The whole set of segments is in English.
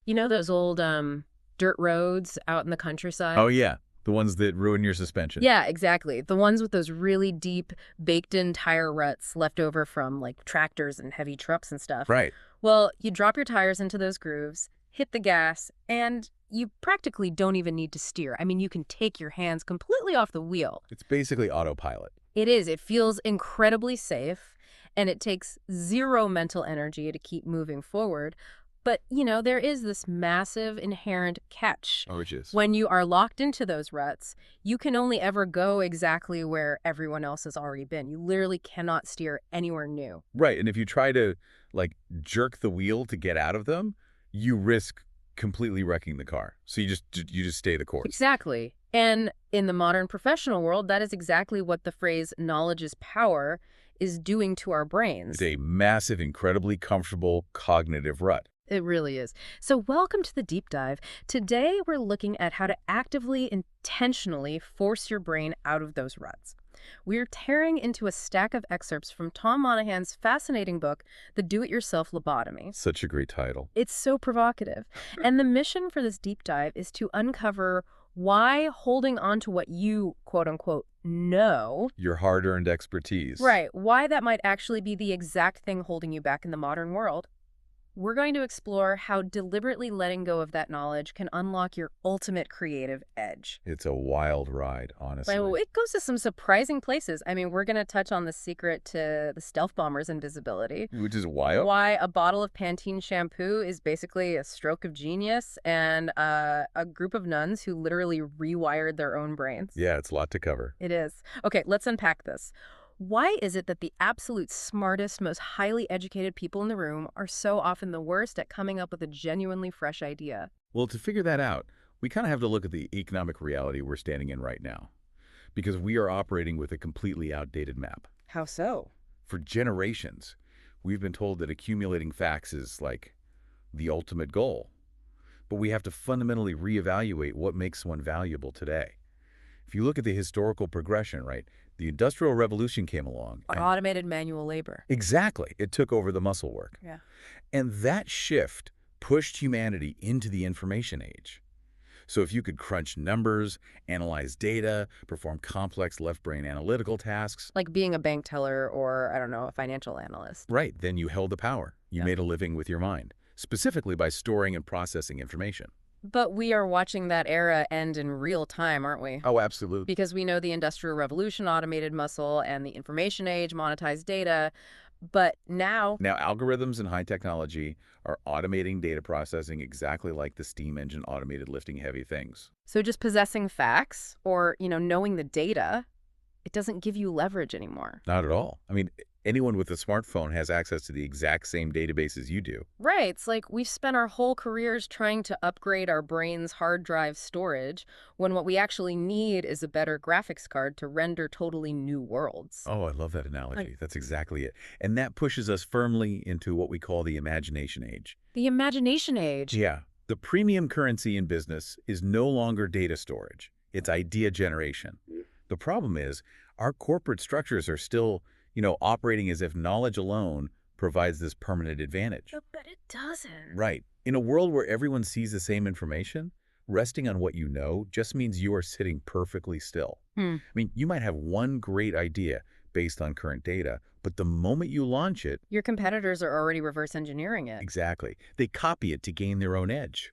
You know those old dirt roads out in the Oh, countryside? yeah. The ones that ruin your suspension. Yeah, exactly. The ones with those really deep, baked-in tire ruts left over from, like, tractors and heavy trucks and stuff. Right. Well, you drop your tires into those grooves, hit the gas, and you practically don't even need to steer. I mean, you can take your hands completely off the wheel. It's basically autopilot. It is. It feels incredibly safe, and it takes zero mental energy to keep moving forward. But, there is this massive inherent catch. Oh, which is? When you are locked into those ruts, you can only ever go exactly where everyone else has already been. You literally cannot steer anywhere new. Right. And if you try to, like, jerk the wheel to get out of them, you risk completely wrecking the car. So you just stay the course. Exactly. And in the modern professional world, that is exactly what the phrase knowledge is power is doing to our brains. It's a massive, incredibly comfortable cognitive rut. It really is. So welcome to the deep dive. Today, we're looking at how to actively, intentionally force your brain out of those ruts. We're tearing into a stack of excerpts from Tom Monahan's fascinating book, The Do-It-Yourself Lobotomy. Such a great title. It's so provocative. And the mission for this deep dive is to uncover why holding on to what you, quote unquote, know, Your hard-earned expertise. right, why that might actually be the exact thing holding you back in the modern world. We're going to explore how deliberately letting go of that knowledge can unlock your ultimate creative edge. It's a wild ride, honestly. Well, it goes to some surprising places. I mean, we're going to touch on the secret to the stealth bomber's invisibility. Which is wild. Why a bottle of Pantene shampoo is basically a stroke of genius, and a group of nuns who literally rewired their own brains. Yeah, it's a lot to cover. It is. Okay, let's unpack this. Why is it that the absolute smartest, most highly educated people in the room are so often the worst at coming up with a genuinely fresh idea? Well, to figure that out, we kind of have to look at the economic reality we're standing in right now, because we are operating with a completely outdated map. How so? For generations, we've been told that accumulating facts is like the ultimate goal. But we have to fundamentally reevaluate what makes one valuable today. If you look at the historical progression, right, the Industrial Revolution came along. Automated manual labor. Exactly. It took over the muscle work. Yeah. And that shift pushed humanity into the information age. So if you could crunch numbers, analyze data, perform complex left-brain analytical tasks, Like being a bank teller or, I don't know, a financial analyst. right, then you held the power. You Yeah. made a living with your mind, specifically by storing and processing information. But we are watching that era end in real time, aren't we? Oh, absolutely. Because we know the Industrial Revolution automated muscle and the information age monetized data. But now, Now, algorithms and high technology are automating data processing exactly like the steam engine automated lifting heavy things. so just possessing facts or, knowing the data, it doesn't give you leverage anymore. Not at all. I mean, anyone with a smartphone has access to the exact same databases you do. Right. It's like we've spent our whole careers trying to upgrade our brain's hard drive storage when what we actually need is a better graphics card to render totally new worlds. Oh, I love that analogy. That's exactly it. And that pushes us firmly into what we call the imagination age. The imagination age. Yeah. The premium currency in business is no longer data storage. It's idea generation. The problem is our corporate structures are still, operating as if knowledge alone provides this permanent advantage. But it doesn't. Right. In a world where everyone sees the same information, resting on what you know just means you are sitting perfectly still. I mean, you might have one great idea based on current data, but the moment you launch it, Your competitors are already reverse engineering it. exactly, they copy it to gain their own edge.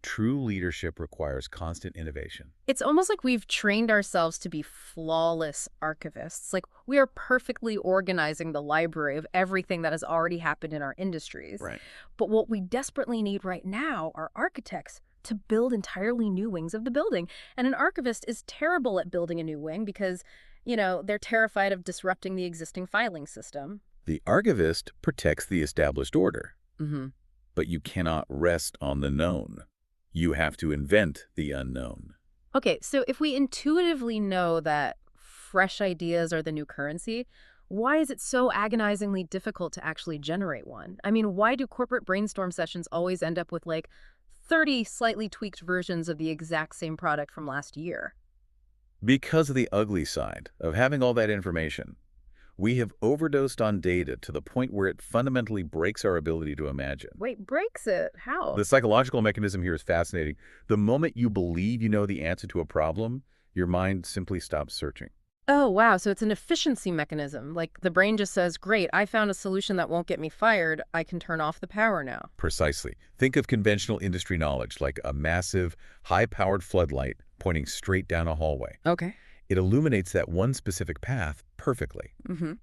True leadership requires constant innovation. It's almost like we've trained ourselves to be flawless archivists. Like we are perfectly organizing the library of everything that has already happened in our industries. Right. But what we desperately need right now are architects to build entirely new wings of the building. And an archivist is terrible at building a new wing because, they're terrified of disrupting the existing filing system. The archivist protects the established order, Mm-hmm. but you cannot rest on the known. You have to invent the unknown. Okay, so if we intuitively know that fresh ideas are the new currency, why is it so agonizingly difficult to actually generate one? I mean, why do corporate brainstorm sessions always end up with like 30 slightly tweaked versions of the exact same product from last year? Because of the ugly side of having all that information. We have overdosed on data to the point where it fundamentally breaks our ability to imagine. Wait, breaks it? How? The psychological mechanism here is fascinating. The moment you believe you know the answer to a problem, your mind simply stops searching. Oh, wow. So it's an efficiency mechanism. Like the brain just says, great, I found a solution that won't get me fired. I can turn off the power now. Precisely. Think of conventional industry knowledge like a massive, high-powered floodlight pointing straight down a hallway. Okay. It illuminates that one specific path perfectly. Mm-hmm.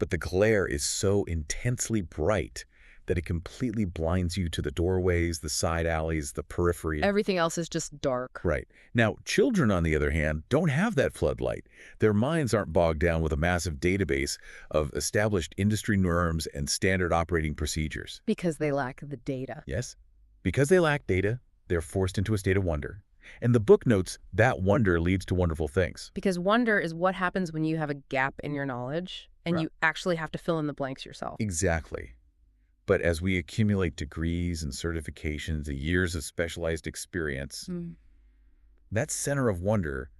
But the glare is so intensely bright that it completely blinds you to the doorways, the side alleys, the periphery. Everything else is just dark. Right. Now, children, on the other hand, don't have that floodlight. Their minds aren't bogged down with a massive database of established industry norms and standard operating procedures. Because they lack the data. Yes? Because they lack data, they're forced into a state of wonder. And the book notes that wonder leads to wonderful things. Because wonder is what happens when you have a gap in your knowledge and Right. you actually have to fill in the blanks yourself. Exactly. But as we accumulate degrees and certifications and years of specialized experience, Mm. that center of wonder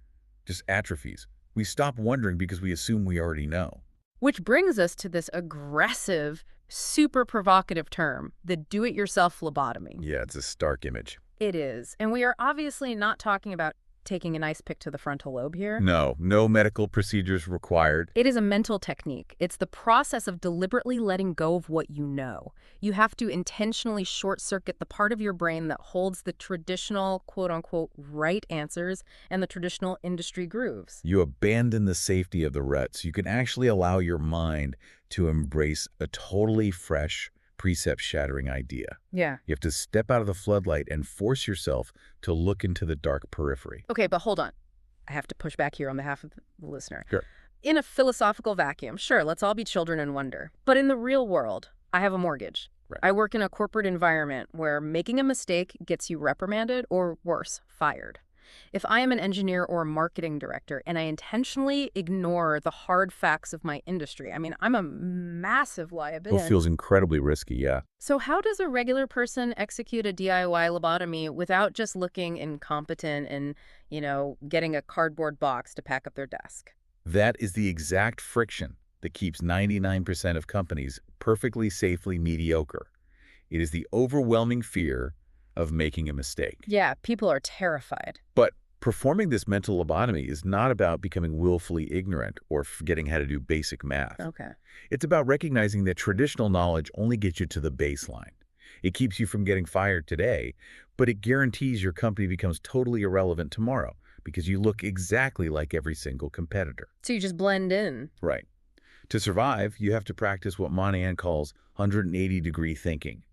just atrophies. We stop wondering because we assume we already know. Which brings us to this aggressive, super provocative term, the do-it-yourself phlebotomy. Yeah, it's a stark image. It is. And we are obviously not talking about taking an ice pick to the frontal lobe here. No medical procedures required. It is a mental technique. It's the process of deliberately letting go of what you know. You have to intentionally short-circuit the part of your brain that holds the traditional, quote-unquote, right answers and the traditional industry grooves. You abandon the safety of the rut so you can actually allow your mind to embrace a totally fresh, precept-shattering idea. Yeah. You have to step out of the floodlight and force yourself to look into the dark periphery. Okay, but hold on. I have to push back here on behalf of the listener. Sure. In a philosophical vacuum, sure, let's all be children and wonder. But in the real world, I have a mortgage. Right. I work in a corporate environment where making a mistake gets you reprimanded or worse, fired. If I am an engineer or a marketing director and I intentionally ignore the hard facts of my industry, I mean, I'm a massive liability. It feels incredibly risky, yeah. So how does a regular person execute a DIY lobotomy without just looking incompetent and, getting a cardboard box to pack up their desk? That is the exact friction that keeps 99% of companies perfectly safely mediocre. It is the overwhelming fear of making a mistake. Yeah, people are terrified. But performing this mental lobotomy is not about becoming willfully ignorant or forgetting how to do basic math. Okay. It's about recognizing that traditional knowledge only gets you to the baseline. It keeps you from getting fired today, but it guarantees your company becomes totally irrelevant tomorrow because you look exactly like every single competitor. So you just blend in. Right. To survive, you have to practice what Monahan calls 180-degree thinking.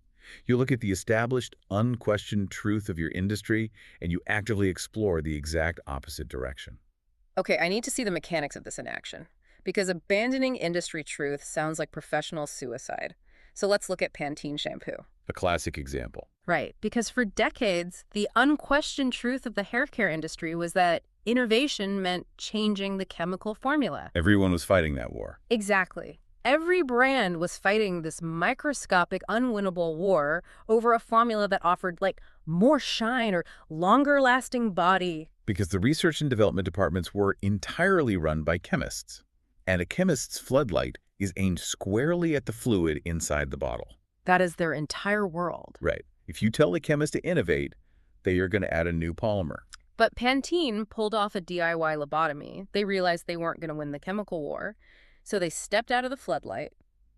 You look at the established, unquestioned truth of your industry, and you actively explore the exact opposite direction. Okay, I need to see the mechanics of this in action, because abandoning industry truth sounds like professional suicide. So let's look at Pantene shampoo. A classic example. Right, because for decades, the unquestioned truth of the hair care industry was that innovation meant changing the chemical formula. Everyone was fighting that war. Exactly. Every brand was fighting this microscopic, unwinnable war over a formula that offered, more shine or longer-lasting body. Because the research and development departments were entirely run by chemists. And a chemist's floodlight is aimed squarely at the fluid inside the bottle. That is their entire world. Right. If you tell the chemist to innovate, they are going to add a new polymer. But Pantene pulled off a DIY lobotomy. They realized they weren't going to win the chemical war. So they stepped out of the floodlight,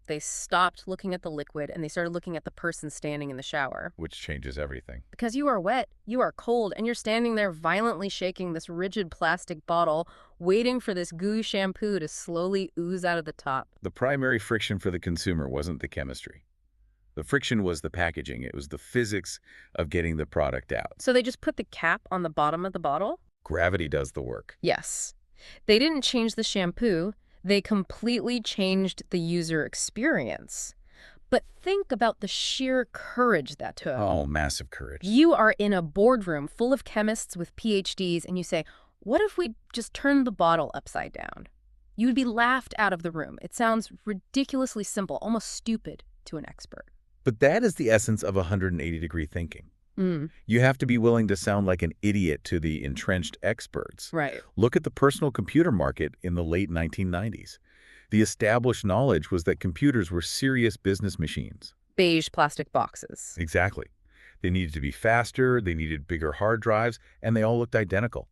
they stopped looking at the liquid, and they started looking at the person standing in the shower. Which changes everything. Because you are wet, you are cold, and you're standing there violently shaking this rigid plastic bottle, waiting for this gooey shampoo to slowly ooze out of the top. The primary friction for the consumer wasn't the chemistry. The friction was the packaging. It was the physics of getting the product out. So they just put the cap on the bottom of the bottle? Gravity does the work. Yes. They didn't change the shampoo. They completely changed the user experience. But think about the sheer courage that took. Oh, massive courage. You are in a boardroom full of chemists with PhDs, and you say, what if we just turned the bottle upside down? You would be laughed out of the room. It sounds ridiculously simple, almost stupid to an expert. But that is the essence of 180-degree thinking. You have to be willing to sound like an idiot to the entrenched experts. Right. Look at the personal computer market in the late 1990s. The established knowledge was that computers were serious business machines. Beige plastic boxes. Exactly. They needed to be faster, they needed bigger hard drives, and they all looked identical.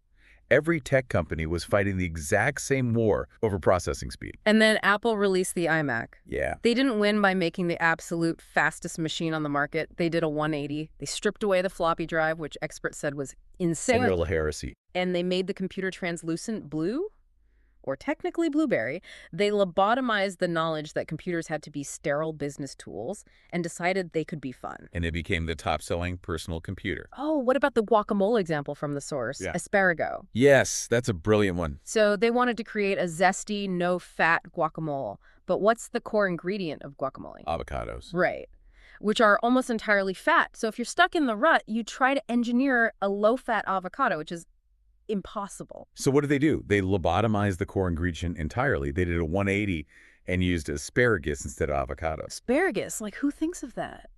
Every tech company was fighting the exact same war over processing speed. And then Apple released the iMac. Yeah. They didn't win by making the absolute fastest machine on the market. They did a 180. They stripped away the floppy drive, which experts said was insane. Real heresy. And they made the computer translucent blue, or technically blueberry. They lobotomized the knowledge that computers had to be sterile business tools and decided they could be fun. And it became the top-selling personal computer. Oh, what about the guacamole example from the source? Yeah. Asparago. Yes, that's a brilliant one. So they wanted to create a zesty, no-fat guacamole. But what's the core ingredient of guacamole? Avocados. Right. Which are almost entirely fat. So if you're stuck in the rut, you try to engineer a low-fat avocado, which is impossible. So what did they do? They lobotomized the core ingredient entirely. They did a 180 and used asparagus instead of avocados. Asparagus, like who thinks of that?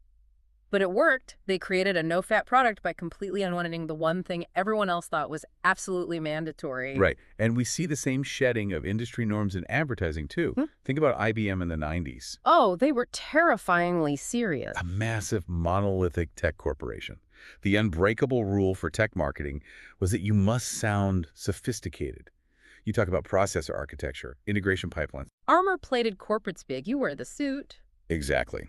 But it worked. They created a no-fat product by completely unwinding the one thing everyone else thought was absolutely mandatory. Right. And we see the same shedding of industry norms in advertising, too. Think about IBM in the 90s. Oh, they were terrifyingly serious. A massive monolithic tech corporation. The unbreakable rule for tech marketing was that you must sound sophisticated. You talk about processor architecture, integration pipelines. Armor-plated corporate speak. You wear the suit. Exactly.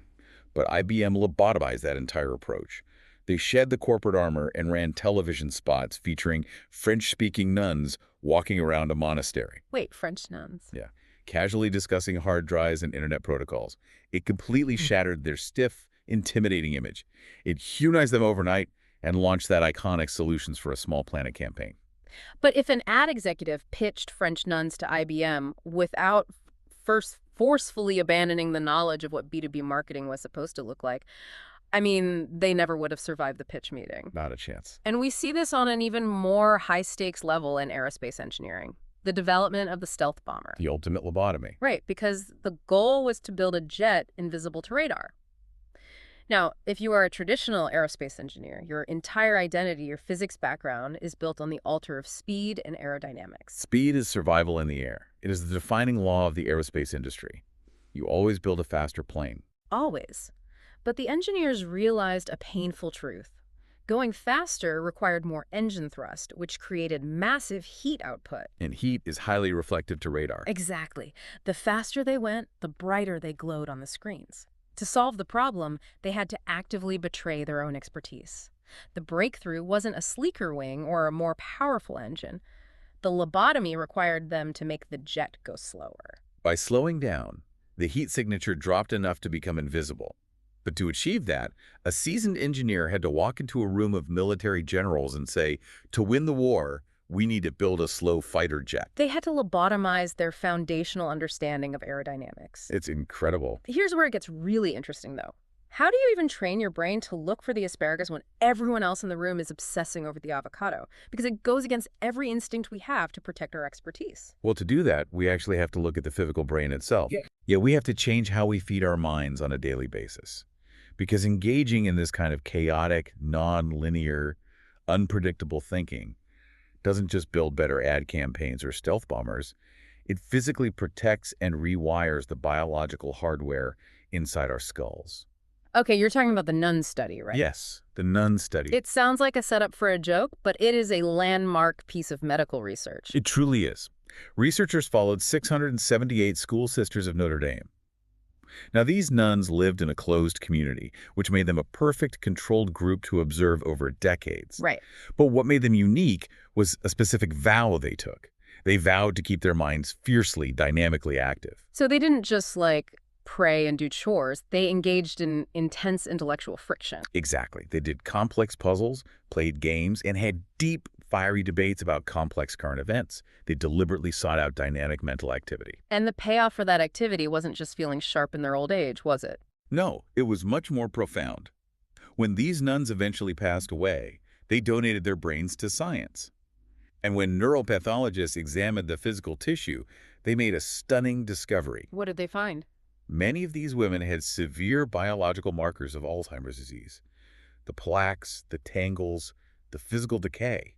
But IBM lobotomized that entire approach. They shed the corporate armor and ran television spots featuring French-speaking nuns walking around a monastery. Wait, French nuns. Yeah. Casually discussing hard drives and internet protocols. It completely shattered their stiff, intimidating image. It humanized them overnight and launched that iconic Solutions for a Small Planet campaign. But if an ad executive pitched French nuns to IBM without first forcefully abandoning the knowledge of what B2B marketing was supposed to look like, I mean, they never would have survived the pitch meeting. Not a chance. And we see this on an even more high-stakes level in aerospace engineering, the development of the stealth bomber. The ultimate lobotomy. Right, because the goal was to build a jet invisible to radar. Now, if you are a traditional aerospace engineer, your entire identity, your physics background, is built on the altar of speed and aerodynamics. Speed is survival in the air. It is the defining law of the aerospace industry. You always build a faster plane. Always. But the engineers realized a painful truth. Going faster required more engine thrust, which created massive heat output. And heat is highly reflective to radar. Exactly. The faster they went, the brighter they glowed on the screens. To solve the problem, they had to actively betray their own expertise. The breakthrough wasn't a sleeker wing or a more powerful engine. The lobotomy required them to make the jet go slower. By slowing down, the heat signature dropped enough to become invisible. But to achieve that, a seasoned engineer had to walk into a room of military generals and say, to win the war, we need to build a slow fighter jet. They had to lobotomize their foundational understanding of aerodynamics. It's incredible. Here's where it gets really interesting, though. How do you even train your brain to look for the asparagus when everyone else in the room is obsessing over the avocado? Because it goes against every instinct we have to protect our expertise. Well, to do that, we actually have to look at the physical brain itself. Yeah, we have to change how we feed our minds on a daily basis. Because engaging in this kind of chaotic, non-linear, unpredictable thinking doesn't just build better ad campaigns or stealth bombers. It physically protects and rewires the biological hardware inside our skulls. Okay, you're talking about the nun study, right? Yes, the nun study. It sounds like a setup for a joke, but it is a landmark piece of medical research. It truly is. Researchers followed 678 school sisters of Notre Dame. Now, these nuns lived in a closed community, which made them a perfect controlled group to observe over decades. Right. But what made them unique was a specific vow they took. They vowed to keep their minds fiercely, dynamically active. So they didn't just, pray and do chores. They engaged in intense intellectual friction. Exactly. They did complex puzzles, played games, and had deep, fiery debates about complex current events. They deliberately sought out dynamic mental activity. And the payoff for that activity wasn't just feeling sharp in their old age, was it? No, it was much more profound. When these nuns eventually passed away, they donated their brains to science. And when neuropathologists examined the physical tissue, they made a stunning discovery. What did they find? Many of these women had severe biological markers of Alzheimer's disease. The plaques, the tangles, the physical decay.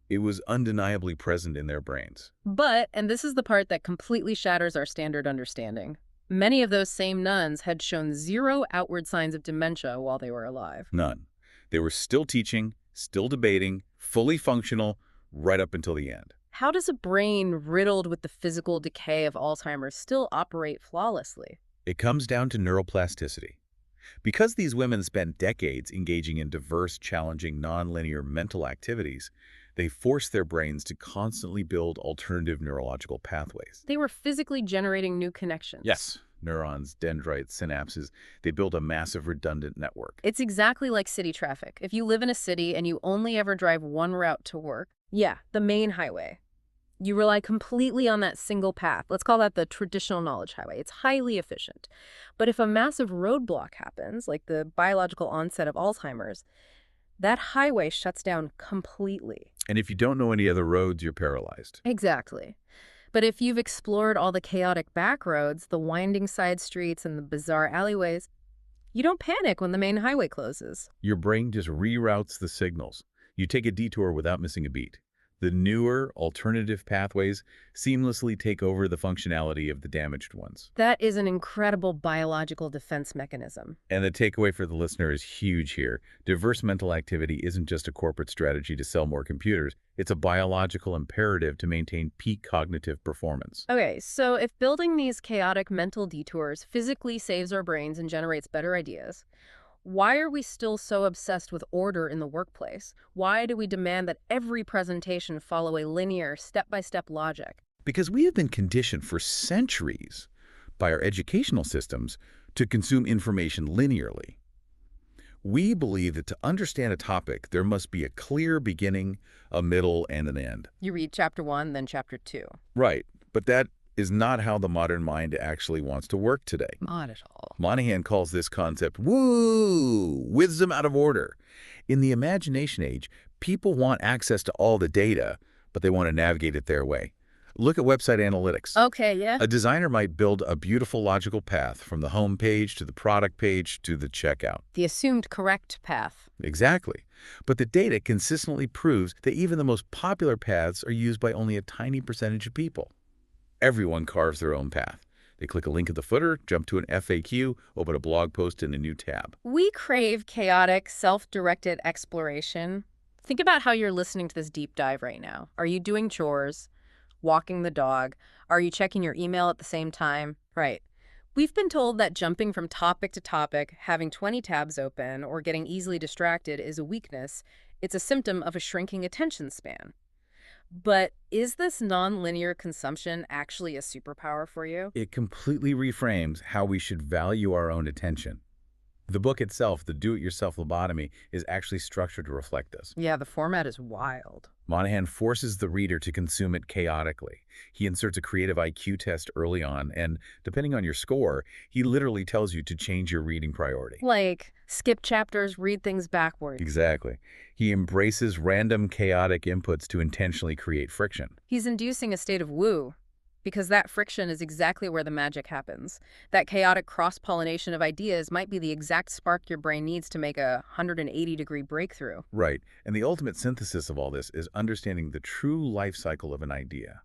It was undeniably present in their brains. But, and this is the part that completely shatters our standard understanding, many of those same nuns had shown zero outward signs of dementia while they were alive. None. They were still teaching, still debating, fully functional, right up until the end. How does a brain riddled with the physical decay of Alzheimer's still operate flawlessly? It comes down to neuroplasticity. Because these women spent decades engaging in diverse, challenging, nonlinear mental activities, they forced their brains to constantly build alternative neurological pathways. They were physically generating new connections. Yes, neurons, dendrites, synapses, they build a massive redundant network. It's exactly like city traffic. If you live in a city and you only ever drive one route to work, yeah, the main highway, you rely completely on that single path. Let's call that the traditional knowledge highway. It's highly efficient. But if a massive roadblock happens, like the biological onset of Alzheimer's, that highway shuts down completely. And if you don't know any other roads, you're paralyzed. Exactly. But if you've explored all the chaotic back roads, the winding side streets, and the bizarre alleyways, you don't panic when the main highway closes. Your brain just reroutes the signals. You take a detour without missing a beat. The newer, alternative pathways seamlessly take over the functionality of the damaged ones. That is an incredible biological defense mechanism. And the takeaway for the listener is huge here. Diverse mental activity isn't just a corporate strategy to sell more computers. It's a biological imperative to maintain peak cognitive performance. Okay, so if building these chaotic mental detours physically saves our brains and generates better ideas, why are we still so obsessed with order in the workplace? Why do we demand that every presentation follow a linear, step-by-step logic? Because we have been conditioned for centuries by our educational systems to consume information linearly. We believe that to understand a topic, there must be a clear beginning, a middle, and an end. You read chapter 1, then chapter 2. Right, but that is not how the modern mind actually wants to work today. Not at all. Monahan calls this concept, woo, wisdom out of order. In the imagination age, people want access to all the data, but they want to navigate it their way. Look at website analytics. Okay, yeah. A designer might build a beautiful logical path from the home page to the product page to the checkout. The assumed correct path. Exactly. But the data consistently proves that even the most popular paths are used by only a tiny percentage of people. Everyone carves their own path. They click a link at the footer, jump to an FAQ, open a blog post in a new tab. We crave chaotic, self-directed exploration. Think about how you're listening to this deep dive right now. Are you doing chores? Walking the dog? Are you checking your email at the same time? Right. We've been told that jumping from topic to topic, having 20 tabs open, or getting easily distracted is a weakness. It's a symptom of a shrinking attention span. But is this nonlinear consumption actually a superpower for you? It completely reframes how we should value our own attention. The book itself, The Do-It-Yourself Lobotomy, is actually structured to reflect this. Yeah, the format is wild. Monahan forces the reader to consume it chaotically. He inserts a creative IQ test early on, and depending on your score, he literally tells you to change your reading priority. Like, skip chapters, read things backwards. Exactly. He embraces random, chaotic inputs to intentionally create friction. He's inducing a state of woo, because that friction is exactly where the magic happens. That chaotic cross-pollination of ideas might be the exact spark your brain needs to make a 180-degree breakthrough. Right. And the ultimate synthesis of all this is understanding the true life cycle of an idea.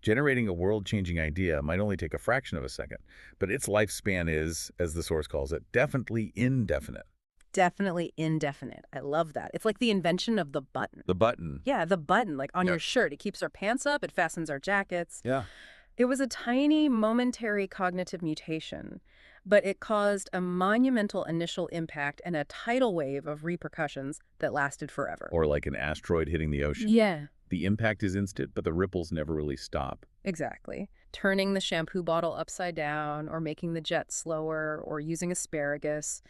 Generating a world-changing idea might only take a fraction of a second, but its lifespan is, as the source calls it, definitely indefinite. Definitely indefinite. I love that. It's like the invention of the button. The button. Yeah, the button, like on Yep. your shirt. It keeps our pants up, it fastens our jackets. Yeah. It was a tiny, momentary cognitive mutation, but it caused a monumental initial impact and a tidal wave of repercussions that lasted forever. Or like an asteroid hitting the ocean. Yeah, The impact is instant, but the ripples never really stop. exactly. Turning the shampoo bottle upside down, or making the jet slower, or using asparagus.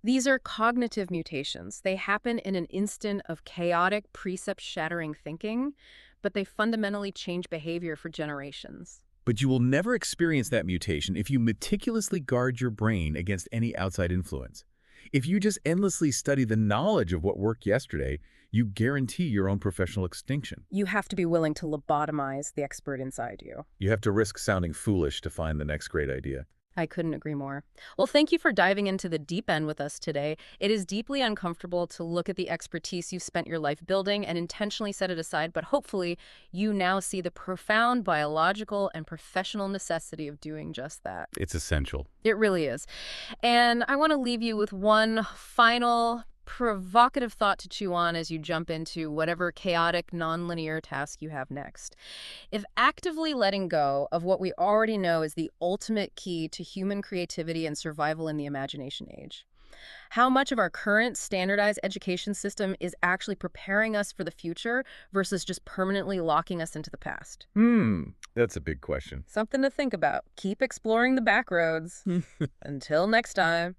These are cognitive mutations. They happen in an instant of chaotic, precept-shattering thinking, but they fundamentally change behavior for generations. But you will never experience that mutation if you meticulously guard your brain against any outside influence. If you just endlessly study the knowledge of what worked yesterday, you guarantee your own professional extinction. You have to be willing to lobotomize the expert inside you. You have to risk sounding foolish to find the next great idea. I couldn't agree more. Well, thank you for diving into the deep end with us today. It is deeply uncomfortable to look at the expertise you've spent your life building and intentionally set it aside, but hopefully you now see the profound biological and professional necessity of doing just that. It's essential. It really is. And I want to leave you with one final provocative thought to chew on as you jump into whatever chaotic, nonlinear task you have next. If actively letting go of what we already know is the ultimate key to human creativity and survival in the imagination age, how much of our current standardized education system is actually preparing us for the future versus just permanently locking us into the past? That's a big question. Something to think about. Keep exploring the back roads. Until next time.